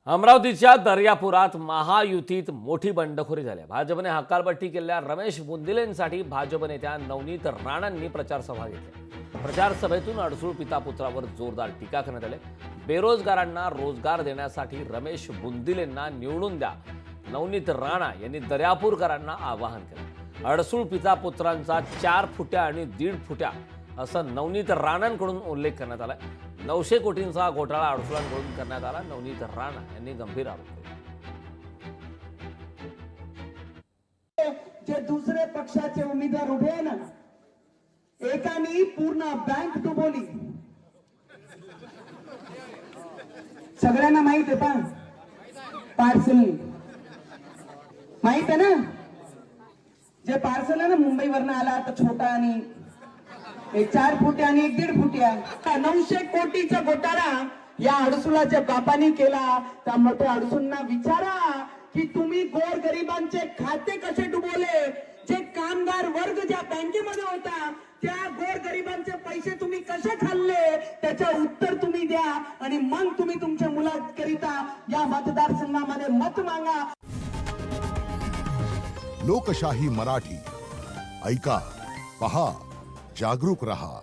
अमरावतीच्या दर्यापुरात महायुतीत मोठी बंडखोरी झाली. भाजपने हकालपट्टी केलेल्या रमेश बुंदिलेंसाठी भाजप नेत्या नवनीत राणांनी प्रचार सभा घेतली. प्रचार सभेतून अडसूळ पिता पुत्रावर जोरदार टीका करण्यात आली. बेरोजगारांना रोजगार देण्यासाठी रमेश बुंदिलेंना निवडून द्या, नवनीत राणा यांनी दर्यापूरकरांना आवाहन केलं. अडसूळ पिता पुत्रांचा 4 फुट्या आणि 1.5 फुट्या असं नवनीत राणांकडून उल्लेख करण्यात आला. 900 कोटींचा घोटाळा अडसुळांकडून करण्यात आला. नवनीत राणा यांनी गंभीर आरोप केले. जे दुसरे पक्षाचे उमेदवार उभे आहे ना, एकानी पूर्ण बँक डुबवली. सगळ्यांना माहित आहे पण पार्सल माहित आहे ना, जे पार्सल आहे ना मुंबईवरनं आला तर छोटा आणि 4 फुट्या आणि 1.5 फुट्या 900 कोटीचा घोटाळा या अडसुळाच्या बापानी केला. त्या मोठ्या अडसूंना विचारा की तुम्ही गोरगरिबांचे खाते कसे डुबवले. जे कामगार वर्ग ज्या बँकेमध्ये होता त्या गोरगरिबांचे पैसे तुम्ही कसे खाल्ले, त्याचं उत्तर तुम्ही द्या आणि मग तुम्ही तुमच्या मुलाकरिता या मतदारसंघामध्ये मत मागा. लोकशाही मराठी ऐका, पहा, जागरूक रहा.